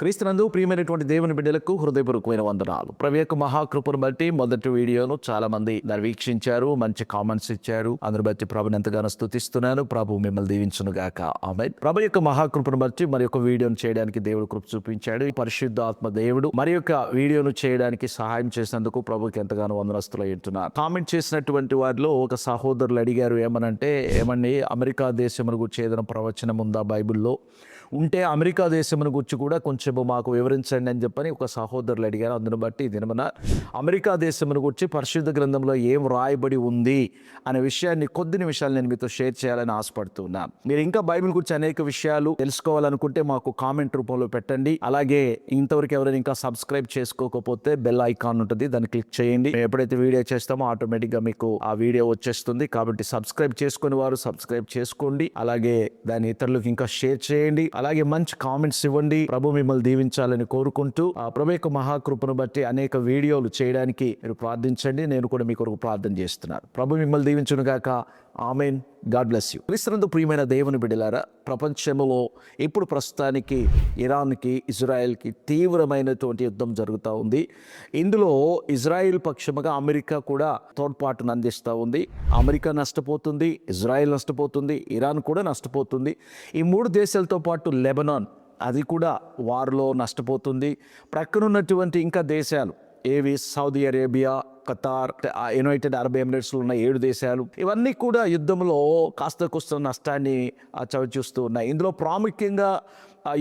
క్రీస్తునందు ప్రియమైనటువంటి దేవుని బిడ్డలకు హృదయపూర్వకమైన వందనాలు. ప్రభు యొక్క మహాకృపను బట్టి మొదటి వీడియోను చాలా మంది దాన్ని వీక్షించారు, మంచి కామెంట్స్ ఇచ్చారు. అందరి బట్టి ప్రభుని ఎంతగానో స్తుతిస్తున్నాను. ప్రభు మిమ్మల్ని దీవించును గాక. ఆమేన్. ప్రభు యొక్క మహాకృపను బట్టి మరి యొక్క వీడియోను చేయడానికి దేవుడు కృప చూపించాడు. ఈ పరిశుద్ధాత్మ దేవుడు మరి యొక్క వీడియోను చేయడానికి సహాయం చేసినందుకు ప్రభుకి ఎంతగానో వందనస్తులు అయ్యుంటున్నారు. కామెంట్ చేసినటువంటి వారిలో ఒక సహోదరులు అడిగారు ఏమండి అమెరికా దేశమును గురించి ఏదైనా ప్రవచనం ఉందా బైబిల్లో? ఉంటే అమెరికా దేశమును గురించి కూడా కొంచెం మాకు వివరించండి అని చెప్పని ఒక సహోదరులు అడిగారు. అందును బట్టి దినమున అమెరికా దేశమును గురించి పరిశుద్ధ గ్రంథంలో ఏం రాయబడి ఉంది అనే విషయాన్ని కొద్ది నిమిషాలు నేను మీతో షేర్ చేయాలని ఆశపడుతున్నాను. మీరు ఇంకా బైబిల్ గురించి అనేక విషయాలు తెలుసుకోవాలనుకుంటే మాకు కామెంట్ రూపంలో పెట్టండి. అలాగే ఇంతవరకు ఎవరైనా ఇంకా సబ్స్క్రైబ్ చేసుకోకపోతే బెల్ ఐకాన్ ఉంటుంది, దాన్ని క్లిక్ చేయండి. మేము ఎప్పుడైతే వీడియో చేస్తామో ఆటోమేటిక్గా మీకు ఆ వీడియో వచ్చేస్తుంది. కాబట్టి సబ్స్క్రైబ్ చేసుకునే వారు సబ్స్క్రైబ్ చేసుకోండి. అలాగే దాన్ని ఇతరులకు ఇంకా షేర్ చేయండి. అలాగే మంచి కామెంట్స్ ఇవ్వండి. ప్రభు మిమ్మల్ని దీవించాలని కోరుకుంటూ ఆ ప్రభు యొక్క మహాకృపను బట్టి అనేక వీడియోలు చేయడానికి మీరు ప్రార్థించండి. నేను కూడా మీ కొరకు ప్రార్థన చేస్తున్నాను. ప్రభు మిమ్మల్ని దీవించును గాక. ఆమేన్. God bless you. క్రీస్తునందు ప్రియమైన దేవుని బిడ్డలారా, ప్రపంచంలో ఇప్పుడు ప్రస్తుతానికి ఇరాన్కి ఇజ్రాయెల్కి తీవ్రమైనటువంటి యుద్ధం జరుగుతూ ఉంది. ఇందులో ఇజ్రాయెల్ పక్షముగా అమెరికా కూడా తోడ్పాటును అందిస్తూ ఉంది. అమెరికా నష్టపోతుంది, ఇజ్రాయెల్ నష్టపోతుంది, ఇరాన్ కూడా నష్టపోతుంది. ఈ మూడు దేశాలతో పాటు లెబనాన్ అది కూడా వారిలో నష్టపోతుంది. ప్రక్కనున్నటువంటి ఇంకా దేశాలు ఏవి Saudi Arabia, Qatar, United Arab ఎమిరేట్స్లో ఉన్న 7 దేశాలు ఇవన్నీ కూడా యుద్ధంలో కాస్త కోస్త నష్టాన్ని చవిచూస్తూ ఉన్నాయి. ఇందులో ప్రాముఖ్యంగా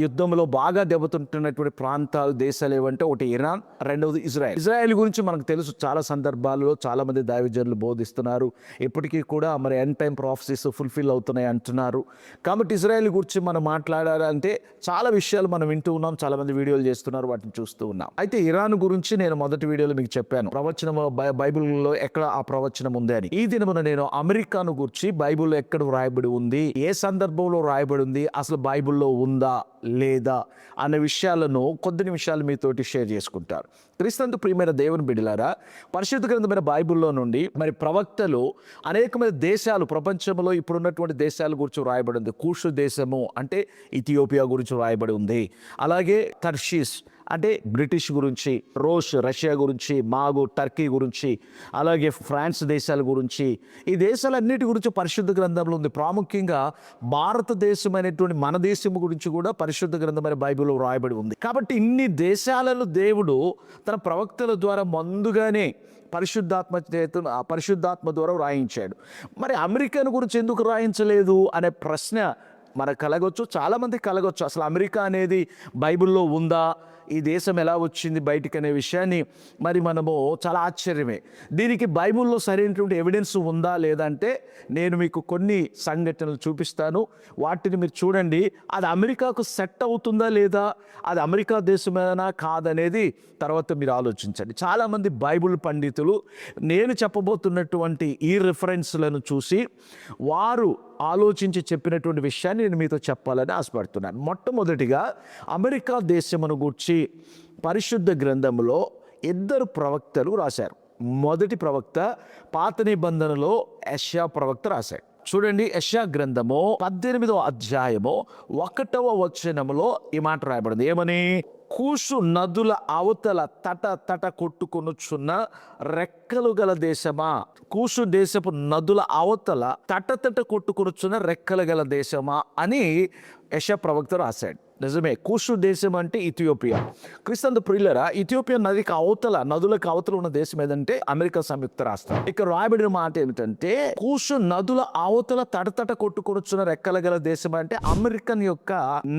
యుద్ధంలో బాగా దెబ్బతింటున్నటువంటి ప్రాంతాలు దేశాలు ఏవంటే ఒకటి ఇరాన్, రెండవది ఇజ్రాయెల్. ఇజ్రాయెల్ గురించి మనకు తెలుసు, చాలా సందర్భాల్లో చాలామంది దైవజనులు బోధిస్తున్నారు. ఇప్పటికీ కూడా మరి ఎండ్ టైం ప్రాఫెసీస్ ఫుల్ఫిల్ అవుతున్నాయి అంటున్నారు. కాబట్టి ఇజ్రాయెల్ గురించి మనం మాట్లాడాలంటే చాలా విషయాలు మనం వింటూ ఉన్నాం, చాలామంది వీడియోలు చేస్తున్నారు, వాటిని చూస్తూ ఉన్నాం. అయితే ఇరాన్ గురించి నేను మొదటి వీడియోలో మీకు చెప్పాను, ప్రవచనం బైబిల్లో ఎక్కడ ఆ ప్రవచనం ఉంది అని. ఈ దినమున నేను అమెరికాను గురించి బైబిల్లో ఎక్కడ రాయబడి ఉంది, ఏ సందర్భంలో రాయబడి ఉంది, అసలు బైబిల్లో ఉందా లేదా అనే విషయాలను కొద్ది నిమిషాలు మీతోటి షేర్ చేసుకుంటారు. క్రీస్తునందు ప్రియమైన దేవుని బిడ్డలారా, పరిశుద్ధ గ్రంథమైన బైబిల్లో నుండి మరి ప్రవక్తలు అనేకమైన దేశాలు, ప్రపంచంలో ఇప్పుడున్నటువంటి దేశాల గురించి రాయబడి ఉంది. కూషు దేశము అంటే ఇథియోపియా గురించి రాయబడి ఉంది. అలాగే తర్షీస్ అంటే బ్రిటిష్ గురించి, రోష్ రష్యా గురించి, మాగు టర్కీ గురించి, అలాగే ఫ్రాన్స్ దేశాల గురించి, ఈ దేశాలన్నిటి గురించి పరిశుద్ధ గ్రంథంలో ఉంది. ప్రాముఖ్యంగా భారతదేశం అనేటువంటి మన దేశం గురించి కూడా పరిశుద్ధ గ్రంథమైన బైబిల్లో రాయబడి ఉంది. కాబట్టి ఇన్ని దేశాలను దేవుడు తన ప్రవక్తల ద్వారా ముందుగానే పరిశుద్ధాత్మ ద్వారా రాయించాడు. మరి అమెరికాను గురించి ఎందుకు రాయించలేదు అనే ప్రశ్న మనకు కలగొచ్చు, చాలామంది కలగొచ్చు. అసలు అమెరికా అనేది బైబిల్లో ఉందా, ఈ దేశం ఎలా వచ్చింది బయటికి అనే విషయాన్ని మరి మనము చాలా ఆశ్చర్యమే. దీనికి బైబిల్లో సరైనటువంటి ఎవిడెన్స్ ఉందా లేదంటే నేను మీకు కొన్ని సంఘటనలు చూపిస్తాను, వాటిని మీరు చూడండి. అది అమెరికాకు సెట్ అవుతుందా లేదా, అది అమెరికా దేశమేనా కాదనేది తర్వాత మీరు ఆలోచించండి. చాలామంది బైబిల్ పండితులు నేను చెప్పబోతున్నటువంటి ఈ రిఫరెన్స్లను చూసి వారు ఆలోచించి చెప్పినటువంటి విషయాన్ని నేను మీతో చెప్పాలని ఆశపడుతున్నాను. మొట్టమొదటిగా అమెరికా దేశమును గూర్చి పరిశుద్ధ గ్రంథంలో 2 ప్రవక్తలు రాశారు. మొదటి ప్రవక్త పాత నిబంధనలో యెషయా ప్రవక్త రాశాడు. చూడండి, యెషయా గ్రంథము 18వ అధ్యాయము 1వ వచనములో ఈ మాట రాయబడింది. ఏమని? కూషు నదుల అవతల తట తట కొట్టుకొనుచున్న రెక్కలు గల దేశమా, కూషు దేశపు నదుల అవతల తట తట కొట్టుకొనుచున్న రెక్కలు గల దేశమా అని యెషయా ప్రవక్త రాశాడు. నిజమే, కూషు దేశం అంటే ఇథియోపియా. క్రీస్తునందు ప్రియులారా, ఇథియోపియా నదులకు అవతల ఉన్న దేశం ఏదంటే అమెరికా సంయుక్త రాష్ట్రం. ఇక్కడ రాయబడిన మాట ఏమిటంటే కూషు నదుల అవతల తడతట కొట్టుకొనుచున్న రెక్కల గల దేశం అంటే అమెరికన్ యొక్క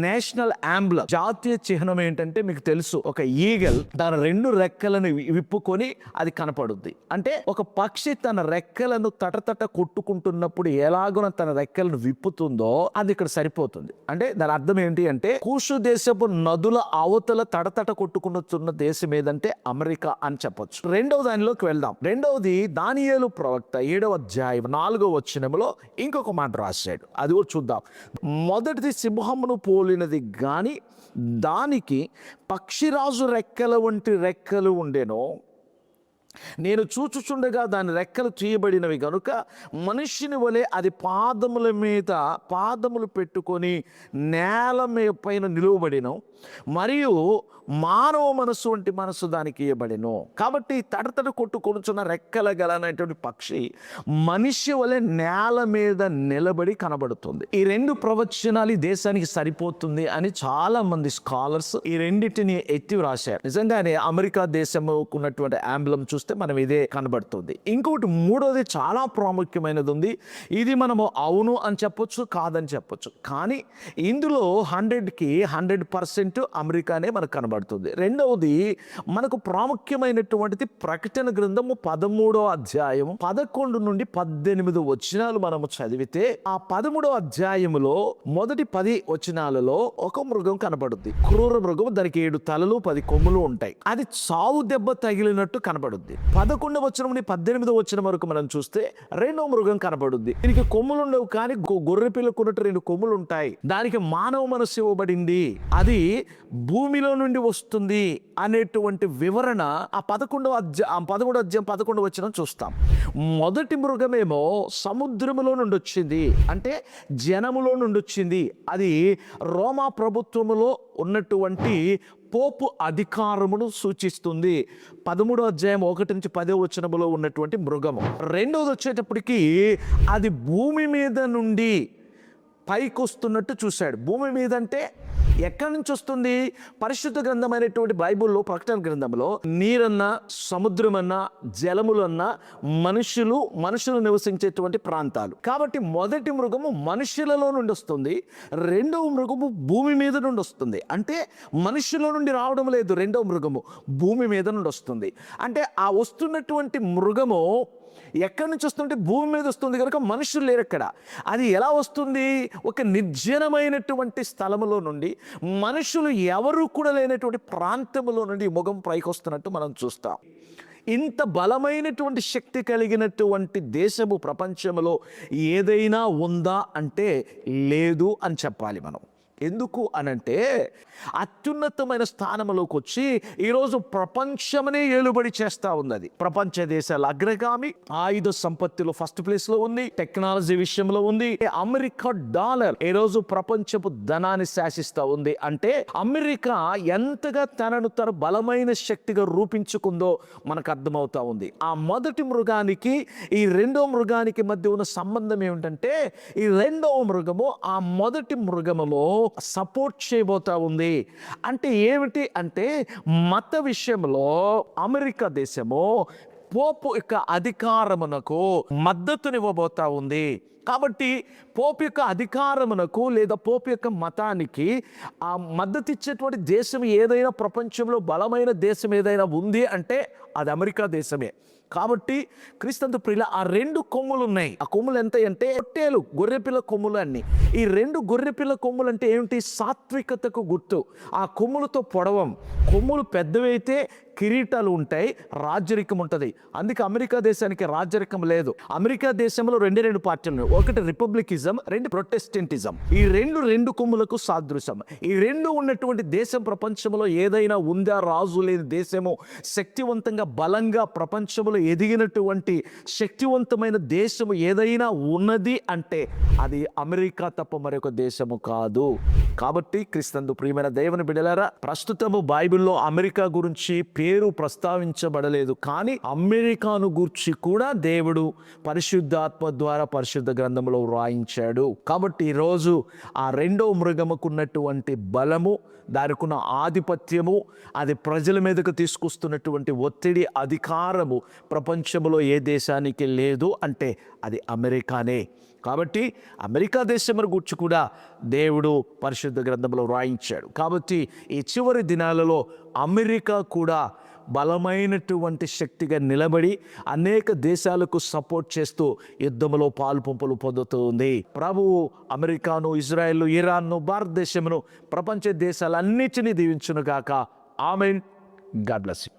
నేషనల్ ఆంబ్లం, జాతీయ చిహ్నం ఏంటంటే మీకు తెలుసు, ఒక ఈగల్ తన 2 రెక్కలను విప్పుకొని అది కనపడుద్ది. అంటే ఒక పక్షి తన రెక్కలను తటతట కొట్టుకుంటున్నప్పుడు ఎలాగో తన రెక్కలను విప్పుతుందో అది ఇక్కడ సరిపోతుంది. అంటే దాని అర్థం ఏంటి అంటే కూషు దేశపు నదుల అవతల తడతట కొట్టుకున్న దేశం ఏదంటే అమెరికా అని చెప్పొచ్చు. రెండవ దానిలోకి వెళ్దాం. రెండవది దానియేలు ప్రవక్త 7వ అధ్యాయం 4వ వచనములో ఇంకొక మాట రాశాడు, అది కూడా చూద్దాం. మొదటిది సింహమును పోలినది గాని దానికి పక్షిరాజు రెక్కల వంటి రెక్కలు ఉండెను, నేను చూచుచుండగా దాని రెక్కలు తీయబడినవి గనుక మనిషిని వలె అది పాదముల మీద పాదములు పెట్టుకొని నేల పైన నిలువబడిను, మరియు మానవ మనస్సు వంటి మనస్సు దానికి ఇవ్వబడిను. కాబట్టి తడతడ కొట్టుకొనుచున్న రెక్కల గలనటువంటి పక్షి మనిషి వలె నేల మీద నిలబడి కనబడుతుంది. ఈ రెండు ప్రవచనాలు ఈ దేశానికి సరిపోతుంది అని చాలా మంది స్కాలర్స్ ఈ రెండింటిని ఎత్తి రాశారు. నిజంగానే అమెరికా దేశంకు ఉన్నటువంటి ఆంబులం చూస్తే మనం ఇదే కనబడుతుంది. ఇంకొకటి మూడోది చాలా ప్రాముఖ్యమైనది ఉంది. ఇది మనము అవును అని చెప్పొచ్చు, కాదని చెప్పొచ్చు. కానీ ఇందులో 100కి 100% అమెరికానే మనకు కనబడుతుంది. రెండవది మనకు ప్రాముఖ్యమైనటువంటిది ప్రకటన గ్రంథము 13వ అధ్యాయం 11 నుండి 18 వచనాలు మనము చదివితే, ఆ 13వ అధ్యాయములో మొదటి 10 వచనాలలో ఒక మృగం కనబడుద్ది. క్రూర మృగం, దానికి 7 తలలు 10 కొమ్ములు ఉంటాయి. అది చావు దెబ్బ తగిలినట్టు కనబడుద్ది. 11వ వచనం నుండి 18వ వచనం వరకు మనం చూస్తే రెండవ మృగం కనబడుద్ది. దీనికి కొమ్ములు ఉండవు, కానీ గొర్రె పిల్లకు ఉన్నట్టు 2 కొమ్ములు ఉంటాయి. దానికి మానవ మనస్సు ఇవ్వబడింది, అది భూమిలో నుండి వస్తుంది అనేటువంటి వివరణ ఆ 11వ అధ్యాయం 11వ వచనం చూస్తాం. మొదటి మృగమేమో సముద్రములో నుండి వచ్చింది, అంటే జనములో నుండి వచ్చింది. అది రోమా ప్రభుత్వములో ఉన్నటువంటి పోపు అధికారమును సూచిస్తుంది. 13వ అధ్యాయం 1 నుంచి 10వ వచనములో ఉన్నటువంటి మృగము. రెండవది వచ్చేటప్పటికి అది భూమి మీద నుండి పైకి వస్తున్నట్టు చూశాడు. భూమి మీద అంటే ఎక్కడి నుంచి వస్తుంది? పరిశుద్ధ గ్రంథమైనటువంటి బైబిల్లో ప్రకటన గ్రంథంలో నీరన్నా, సముద్రమన్నా, జలములన్నా మనుషులు నివసించేటువంటి ప్రాంతాలు. కాబట్టి మొదటి మృగము మనుషులలో నుండి వస్తుంది, రెండవ మృగము భూమి మీద నుండి వస్తుంది. అంటే మనుషుల నుండి రావడం లేదు, రెండవ మృగము భూమి మీద నుండి వస్తుంది. అంటే ఆ వస్తున్నటువంటి మృగము ఎక్కడి నుంచి వస్తుంటే భూమి మీద వస్తుంది కనుక మనుషులు లేరు అక్కడ. అది ఎలా వస్తుంది? ఒక నిర్జనమైనటువంటి స్థలములో నుండి, మనుషులు ఎవరు కూడా లేనటువంటి ప్రాంతంలో నుండి మృగం పైకి వస్తున్నట్టు మనం చూస్తాం. ఇంత బలమైనటువంటి శక్తి కలిగినటువంటి దేశము ప్రపంచంలో ఏదైనా ఉందా అంటే లేదు అని చెప్పాలి మనం. ఎందుకు అనంటే అత్యున్నతమైన స్థానంలోకి వచ్చి ఈరోజు ప్రపంచమనే ఏలుబడి చేస్తూ ఉంది. అది ప్రపంచ దేశాల అగ్రగామి, ఆయుధ సంపత్తిలో ఫస్ట్ ప్లేస్ లో ఉంది, టెక్నాలజీ విషయంలో ఉంది. అమెరికా డాలర్ ఈరోజు ప్రపంచపు ధనాన్ని శాసిస్తూ ఉంది. అంటే అమెరికా ఎంతగా తనను తన బలమైన శక్తిగా రూపించుకుందో మనకు అర్థమవుతా ఉంది. ఆ మొదటి మృగానికి ఈ రెండో మృగానికి మధ్య ఉన్న సంబంధం ఏమిటంటే, ఈ రెండవ మృగము ఆ మొదటి మృగములో సపోర్ట్ చేయబోతా ఉంది. అంటే ఏమిటి అంటే, మత విషయంలో అమెరికా దేశము పోపు యొక్క అధికారమునకు మద్దతునివ్వబోతా ఉంది. కాబట్టి పోపు యొక్క అధికారమునకు లేదా పోపు యొక్క మతానికి ఆ మద్దతు ఇచ్చేటువంటి దేశం ఏదైనా, ప్రపంచంలో బలమైన దేశం ఏదైనా ఉంది అంటే అది అమెరికా దేశమే. కాబట్టి క్రీస్తు ప్రియుల ఆ 2 కొమ్ములు ఉన్నాయి. ఆ కొమ్ములు ఎంత అంటే పొట్టేలు, గొర్రెపిల్ల కొమ్ములు అన్ని. ఈ 2 గొర్రెపిల్ల కొమ్ములు అంటే ఏమిటి? సాత్వికతకు గుర్తు. ఆ కొమ్ములతో పొడవం, కొమ్ములు పెద్దవైతే కిరీటాలు ఉంటాయి, రాజరికం ఉంటుంది. అందుకే అమెరికా దేశానికి రాజరికం లేదు. అమెరికా దేశంలో 2 పార్టీలు, ఒకటి రిపబ్లికిజం, 2 ప్రొటెస్టెంటిజం. ఈ రెండు కొమ్ములకు సాదృశ్యం. ఈ 2 ఉన్నటువంటి దేశం ప్రపంచంలో ఏదైనా ఉందా? రాజు లేని దేశము, శక్తివంతంగా బలంగా ప్రపంచంలో ఎదిగినటువంటి శక్తివంతమైన దేశము ఏదైనా ఉన్నది అంటే అది అమెరికా తప్ప మరొక దేశము కాదు. కాబట్టి క్రీస్తు ప్రియమైన దేవుని బిడ్డలారా, ప్రస్తుతము బైబిల్లో అమెరికా గురించి పేరు ప్రస్తావించబడలేదు, కానీ అమెరికాను గూర్చి కూడా దేవుడు పరిశుద్ధాత్మ ద్వారా పరిశుద్ధ గ్రంథంలో వ్రాయించాడు. కాబట్టి ఈరోజు ఆ రెండవ మృగముకున్నటువంటి బలము, దానికున్న ఆధిపత్యము, అది ప్రజల మీదకు తీసుకొస్తున్నటువంటి ఒత్తిడి, అధికారము ప్రపంచంలో ఏ దేశానికి లేదు అంటే అది అమెరికానే. కాబట్టి అమెరికా దేశం గురించి కూడా దేవుడు పరిశుద్ధ గ్రంథంలో వ్రాయించాడు. కాబట్టి ఈ చివరి దినాలలో అమెరికా కూడా బలమైనటువంటి శక్తిగా నిలబడి అనేక దేశాలకు సపోర్ట్ చేస్తూ యుద్ధంలో పాలుపంపులు పొందుతుంది. ప్రభువు అమెరికాను, ఇజ్రాయెల్, ఇరాన్ను, భారతదేశమును, ప్రపంచ దేశాలన్నిటినీ దీవించును గాక. ఆమేన్. God bless you.